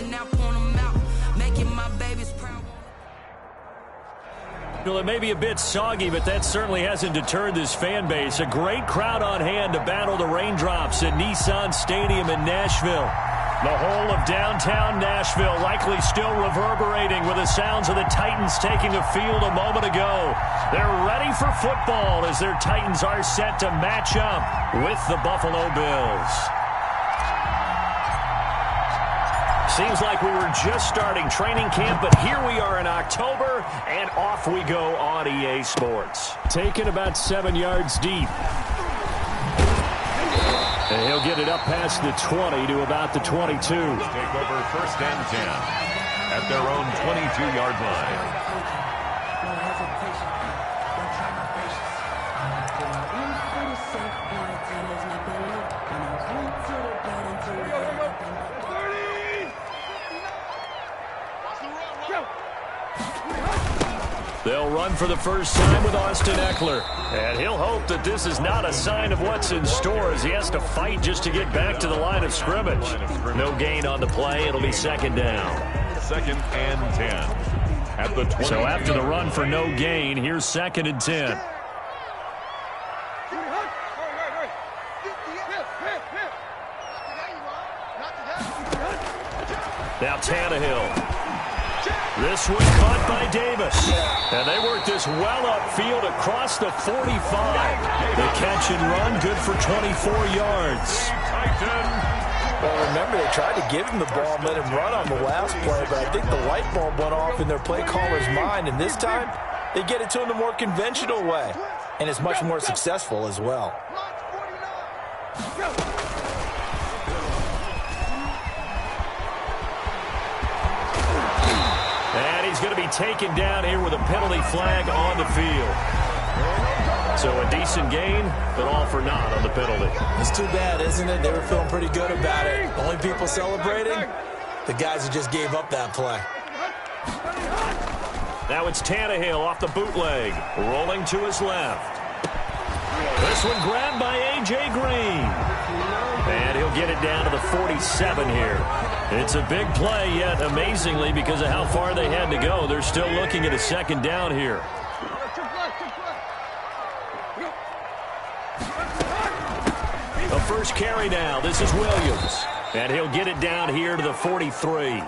now point them out, making my babies proud. Well, it may be a bit soggy, but that certainly hasn't deterred this fan base. A great crowd on hand to battle the raindrops at Nissan Stadium in Nashville. The whole of downtown Nashville likely still reverberating with the sounds of the Titans taking the field a moment ago. They're ready for football as their Titans are set to match up with the Buffalo Bills. Seems like we were just starting training camp, but here we are in October, and off we go on EA Sports. Taken about 7 yards deep. And he'll get it up past the 20 to about the 22. Take over 1st and 10 at their own 22-yard line. They'll run for the first time with Austin Eckler. And he'll hope that this is not a sign of what's in store as he has to fight just to get back to the line of scrimmage. No gain on the play. It'll be 2nd down. 2nd and 10 at the 20. So after the run for no gain, here's 2nd and 10. Now Tannehill. This one caught by Davis. And they work this well upfield across the 45. The catch and run, good for 24 yards. Well, remember, they tried to give him the ball and let him run on the last play, but I think the light bulb went off in their play caller's mind, and this time they get it to him the more conventional way, and it's much more successful as well. He's going to be taken down here with a penalty flag on the field. So a decent gain, but all for naught on the penalty. It's too bad, isn't it? They were feeling pretty good about it. Only people celebrating, the guys who just gave up that play. Now it's Tannehill off the bootleg, rolling to his left. This one grabbed by A.J. Green. And he'll get it down to the 47 here. It's a big play, yet amazingly, because of how far they had to go, they're still looking at a 2nd down here. A first carry now. This is Williams. And he'll get it down here to the 43.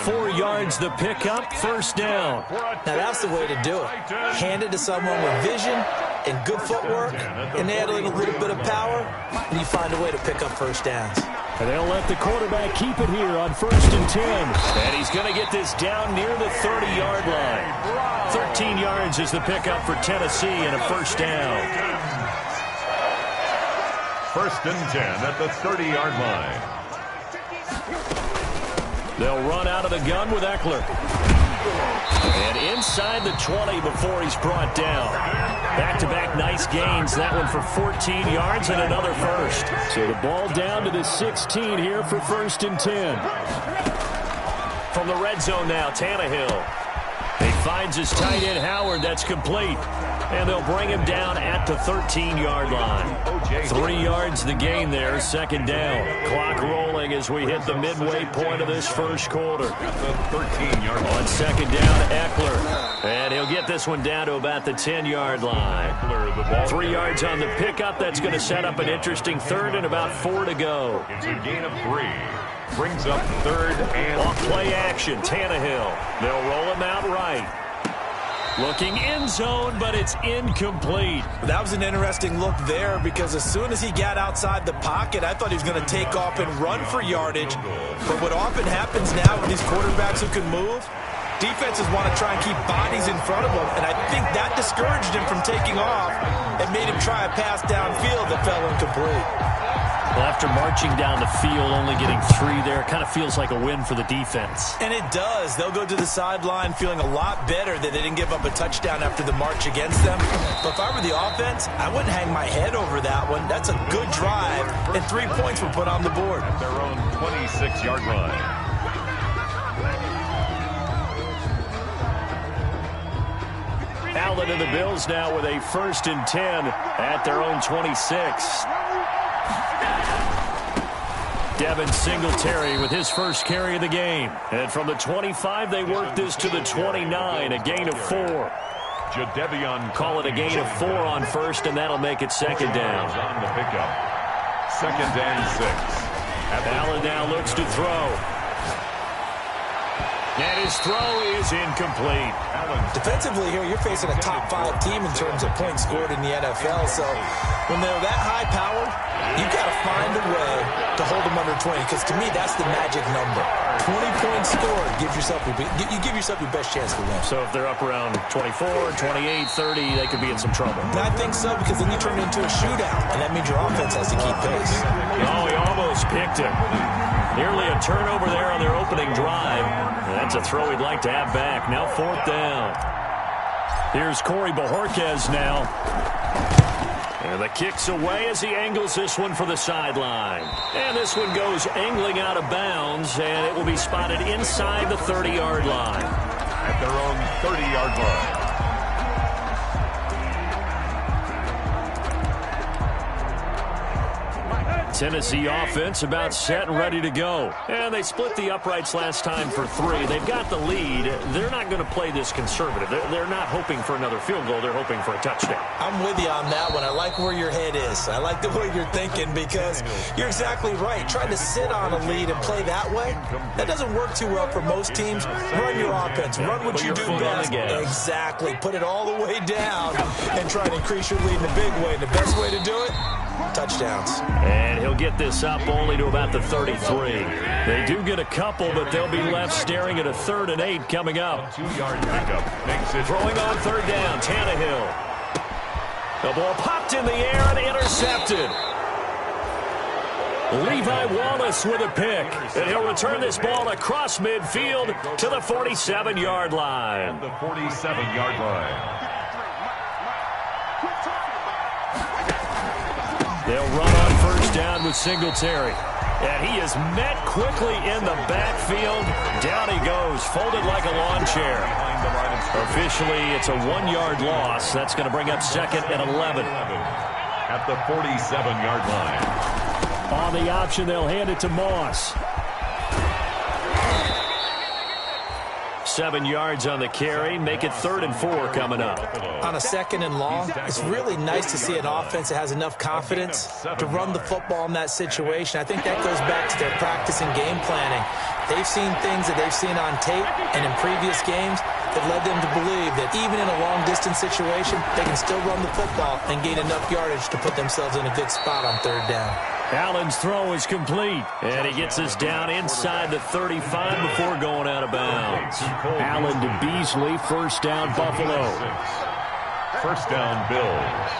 4 yards the pickup, 1st down. Now that's the way to do it. Hand it to someone with vision and good footwork, and add in a little bit of power, and you find a way to pick up 1st downs. And they'll let the quarterback keep it here on 1st and 10. And he's going to get this down near the 30-yard line. 13 yards is the pickup for Tennessee and a 1st down. 1st and 10 at the 30-yard line. They'll run out of the gun with Eckler. And inside the 20 before he's brought down. Back-to-back nice gains. That one for 14 yards and another 1st. So the ball down to the 16 here for 1st and 10. From the red zone now, Tannehill. He finds his tight end Howard. That's complete. And they'll bring him down at the 13-yard line. 3 yards the gain there, 2nd down. Clock rolling as we hit the midway point of this 1st quarter. On 2nd down, Eckler. And he'll get this one down to about the 10-yard line. 3 yards on the pickup. That's going to set up an interesting 3rd and about 4 to go. It's a gain of 3. Brings up 3rd and off play action, Tannehill. They'll roll him out right. Looking end zone, but it's incomplete. That was an interesting look there because as soon as he got outside the pocket, I thought he was going to take off and run for yardage. But what often happens now with these quarterbacks who can move, defenses want to try and keep bodies in front of them, and I think that discouraged him from taking off and made him try a pass downfield that fell incomplete. Well, after marching down the field, only getting 3 there, it kind of feels like a win for the defense. And it does. They'll go to the sideline feeling a lot better that they didn't give up a touchdown after the march against them. But if I were the offense, I wouldn't hang my head over that one. That's a good drive, and 3 points were put on the board. At their own 26-yard line. Allen and the Bills now with a 1st and 10 at their own 26. Devin Singletary with his first carry of the game. And from the 25, they work this to the 29, a gain of 4. Call it a gain of 4 on first, and that'll make it second down. On the pickup. Second and 6. Allen now looks to throw. And his throw is incomplete. Defensively here, you're facing a top 5 team in terms of points scored in the NFL. So when they're that high-powered, you've got to find a way to hold them under 20. Because to me, that's the magic number. 20 points scored, you give yourself your best chance to win. So if they're up around 24, 28, 30, they could be in some trouble. I think so, because then you turn it into a shootout, and that means your offense has to keep pace. Oh, he almost picked him. Nearly a turnover there on their opening drive. That's a throw he'd like to have back. Now 4th down. Here's Corey Bojorquez now. And the kick's away as he angles this one for the sideline. And this one goes angling out of bounds, and it will be spotted inside the 30-yard line. At their own 30-yard line. Tennessee offense about set and ready to go. And they split the uprights last time for 3. They've got the lead. They're not going to play this conservative. They're not hoping for another field goal. They're hoping for a touchdown. I'm with you on that one. I like where your head is. I like the way you're thinking, because you're exactly right. Trying to sit on a lead and play that way, that doesn't work too well for most teams. Run your offense. Run what you do best. Exactly. Put it all the way down and try to increase your lead in a big way. And the best way to do it, touchdowns. And he'll get this up only to about the 33. They do get a couple, but they'll be left staring at a 3rd and 8 coming up. 2-yard pickup makes it. Throwing on 3rd down, Tannehill. The ball popped in the air and intercepted. Levi Wallace with a pick. And he'll return this ball across midfield to the 47-yard line. The 47-yard line. They'll run on 1st down with Singletary. And he is met quickly in the backfield. Down he goes, folded like a lawn chair. Officially, it's a 1-yard loss. That's going to bring up 2nd and 11. At the 47-yard line. On the option, they'll hand it to Moss. 7 yards on the carry. Make it 3rd and 4 coming up. On a 2nd and long, it's really nice to see an offense that has enough confidence to run the football in that situation. I think that goes back to their practice and game planning. They've seen things that they've seen on tape and in previous games that led them to believe that even in a long-distance situation, they can still run the football and gain enough yardage to put themselves in a good spot on 3rd down. Allen's throw is complete, and he gets us down inside the 35 before going out of bounds. Allen to Beasley, 1st down, Buffalo. 1st down, Bills.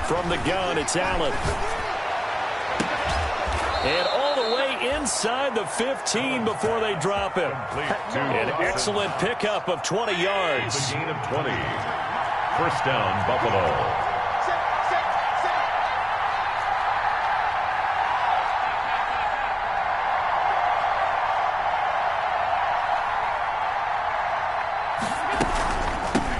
From the gun, it's Allen. And all the way inside the 15 before they drop him. An excellent pickup of 20 yards. A gain of 20. 1st down, Buffalo.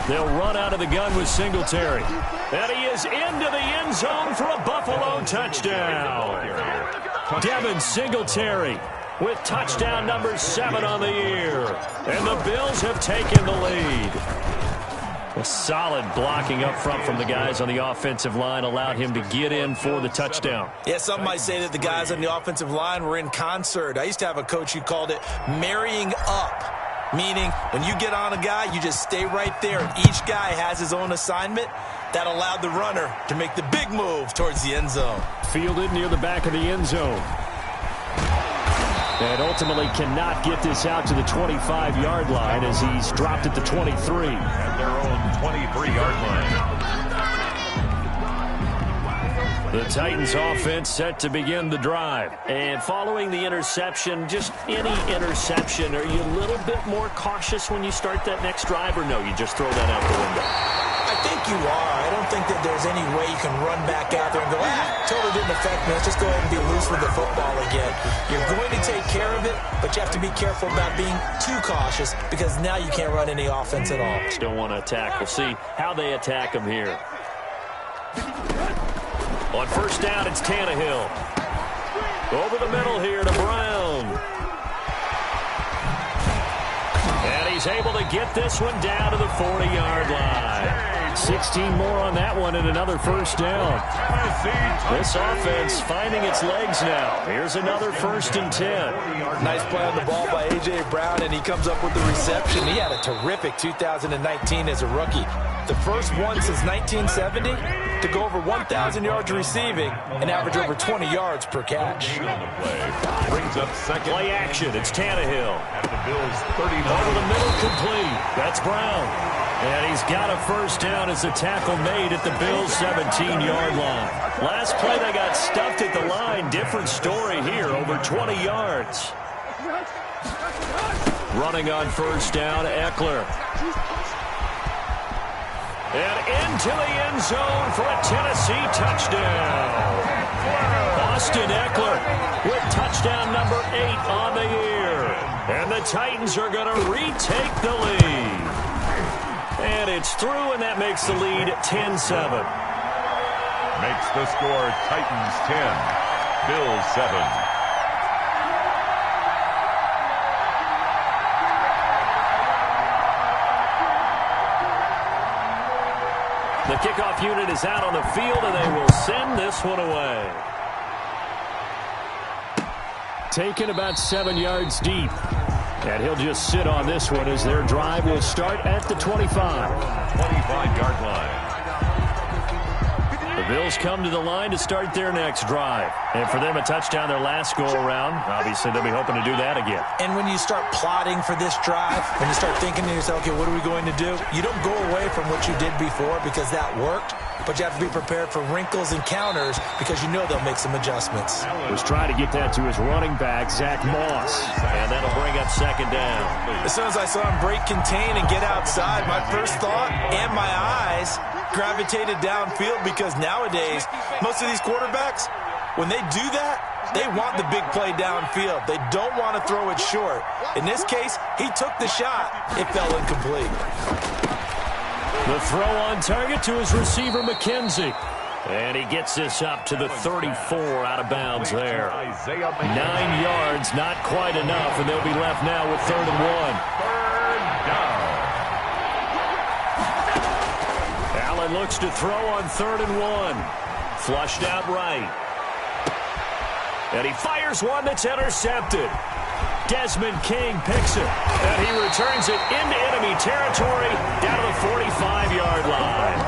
They'll run out of the gun with Singletary. And he is into the end zone for a Buffalo touchdown. Devin Singletary with touchdown number 7 on the year. And the Bills have taken the lead. A solid blocking up front from the guys on the offensive line allowed him to get in for the touchdown. Yeah, some might say that the guys on the offensive line were in concert. I used to have a coach who called it marrying up. Meaning, when you get on a guy, you just stay right there. Each guy has his own assignment. That allowed the runner to make the big move towards the end zone. Fielded near the back of the end zone. And ultimately cannot get this out to the 25-yard line as he's dropped at the 23. At their own 23-yard line. The Titans offense set to begin the drive. And following the interception, just any interception, are you a little bit more cautious when you start that next drive, or no, you just throw that out the window? I think you are. I don't think that there's any way you can run back out there and go, totally didn't affect me. Let's just go ahead and be loose with the football again. You're going to take care of it, but you have to be careful about being too cautious because now you can't run any offense at all. Still want to attack. We'll see how they attack them here. On first down, it's Tannehill. Over the middle here to Brown. And he's able to get this one down to the 40-yard line. 16 more on that one and another first down. This offense finding its legs now. Here's another 1st and 10. Nice play on the ball by A.J. Brown, and he comes up with the reception. He had a terrific 2019 as a rookie. The first one since 1970 to go over 1,000 yards receiving and average over 20 yards per catch. Brings up second. Play action. It's Tannehill. At the Bills' 39. Over the middle, complete. That's Brown. And he's got a first down as the tackle made at the Bills' 17-yard line. Last play, they got stuffed at the line. Different story here, over 20 yards. Running on first down, Eckler. And into the end zone for a Tennessee touchdown. Austin Eckler with touchdown number 8 on the year. And the Titans are going to retake the lead. And it's through, and that makes the lead 10-7. Makes the score Titans 10, Bills 7. The kickoff unit is out on the field, and they will send this one away. Taken about 7 yards deep. And he'll just sit on this one as their drive will start at the 25. 25-yard line. The Bills come to the line to start their next drive. And for them, a touchdown their last go-around. Obviously, they'll be hoping to do that again. And when you start plotting for this drive, when you start thinking to yourself, okay, what are we going to do? You don't go away from what you did before because that worked. But you have to be prepared for wrinkles and counters because you know they'll make some adjustments. Was trying to get that to his running back, Zach Moss. And that'll bring up second down. As soon as I saw him break contain and get outside, my first thought and my eyes gravitated downfield because nowadays, most of these quarterbacks, when they do that, they want the big play downfield. They don't want to throw it short. In this case, he took the shot. It fell incomplete. The throw on target to his receiver, McKenzie. And he gets this up to the 34 out of bounds there. 9 yards, not quite enough, and they'll be left now with 3rd and 1. Allen looks to throw on 3rd and 1. Flushed out right. And he fires one that's intercepted. Desmond King picks it, and he returns it into enemy territory down to the 45-yard line.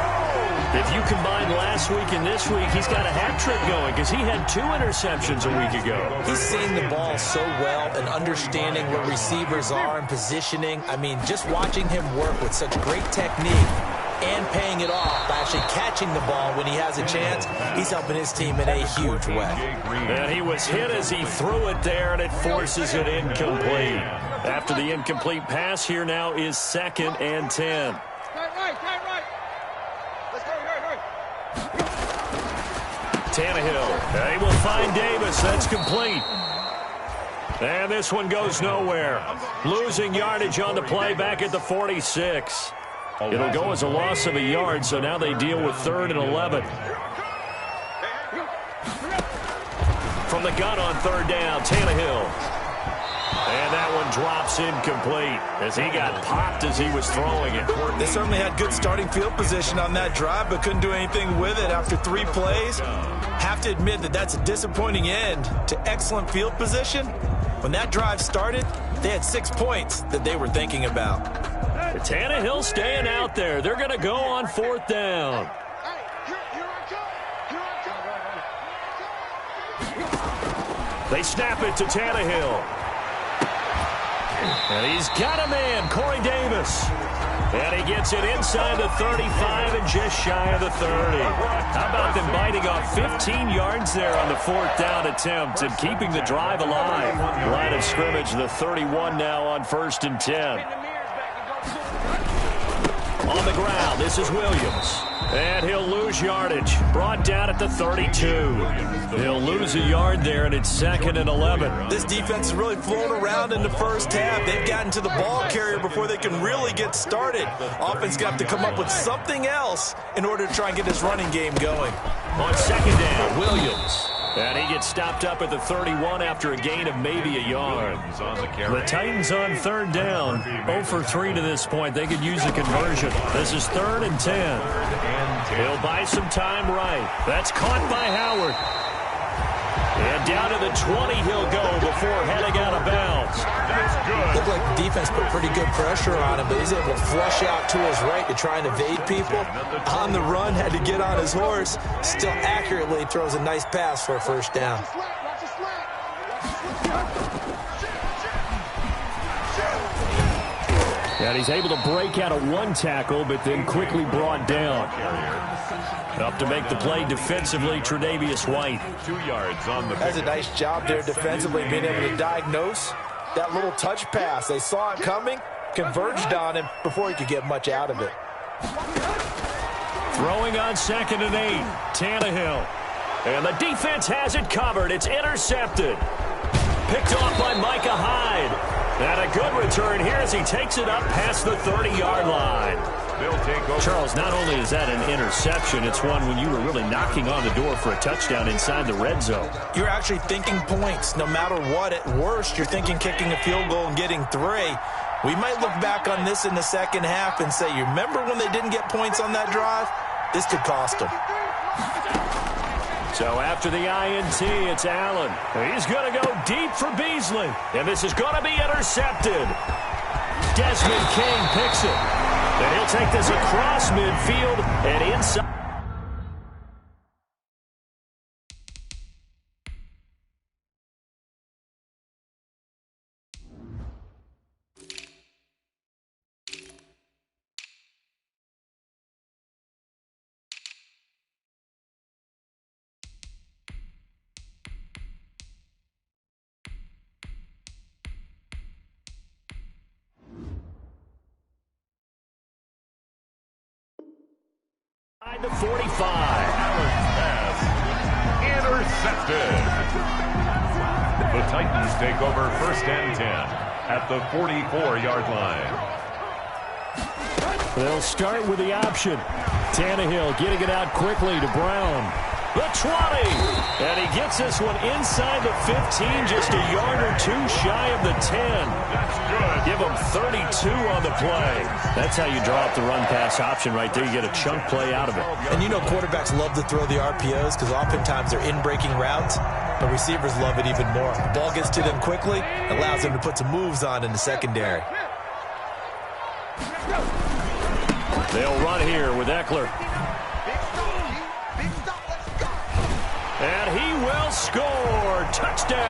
If you combine last week and this week, he's got a hat trick going because he had 2 interceptions a week ago. He's seeing the ball so well and understanding where receivers are and positioning. I mean, just watching him work with such great technique and paying it off by actually catching the ball when he has a chance, he's helping his team in a huge way. And he was hit as he threw it there, and it forces it incomplete. After the incomplete pass, here now is 2nd and 10. Tannehill, he will find Davis. That's complete. And this one goes nowhere. Losing yardage on the play back at the 46. It'll go as a loss of a yard, so now they deal with 3rd and 11. From the gun on 3rd down, Tannehill. And that one drops incomplete as he got popped as he was throwing it. They certainly had good starting field position on that drive, but couldn't do anything with it after 3 plays. Have to admit that that's a disappointing end to excellent field position. When that drive started, they had 6 points that they were thinking about. Tannehill staying out there. They're going to go on 4th down. They snap it to Tannehill. And he's got a man, Corey Davis. And he gets it inside the 35 and just shy of the 30. How about them biting off 15 yards there on the 4th down attempt and keeping the drive alive? Line of scrimmage, the 31 now on 1st and 10. On the ground, this is Williams. And he'll lose lose yardage. Brought down at the 32. He'll lose a yard there, and it's 2nd and 11. This defense is really flown around in the first half. They've gotten to the ball carrier before they can really get started. Offense got to come up with something else in order to try and get this running game going. On 2nd down, Williams. And he gets stopped up at the 31 after a gain of maybe a yard. The Titans on 3rd down. 0 for 3 to this point. They could use a conversion. This is 3rd and 10. He'll buy some time right. That's caught by Howard. And down to the 20 he'll go before heading out of bounds. Looked like the defense put pretty good pressure on him, but he's able to flush out to his right to try and evade people. On the run, had to get on his horse. Still accurately throws a nice pass for a first down. And he's able to break out of one tackle, but then quickly brought down. Up to make the play defensively, Tre'Davious White. 2 yards on the That's a nice job there defensively, being able to diagnose that little touch pass. They saw it coming, converged on him before he could get much out of it. Throwing on 2nd and 8, Tannehill. And the defense has it covered. It's intercepted. Picked off by Micah Hyde. And a good return here as he takes it up past the 30-yard line. Charles, not only is that an interception, it's one when you were really knocking on the door for a touchdown inside the red zone. You're actually thinking points no matter what. At worst, you're thinking kicking a field goal and getting 3. We might look back on this in the second half and say, you remember when they didn't get points on that drive? This could cost them. So after the INT, it's Allen. He's going to go deep for Beasley. And this is going to be intercepted. Desmond King picks it. And he'll take this across midfield and inside. The 45. Allen's pass intercepted. The Titans take over 1st and 10 at the 44-yard line. They'll start with the option. Tannehill getting it out quickly to Brown. The 20. And he gets this one inside the 15, just a yard or 2 shy of the 10. That's good. Give him 32 on the play. That's how you draw up the run-pass option right there. You get a chunk play out of it. And you know quarterbacks love to throw the RPOs because oftentimes they're in-breaking routes, but receivers love it even more. The ball gets to them quickly, allows them to put some moves on in the secondary. They'll run here with Eckler. And he will score. Touchdown.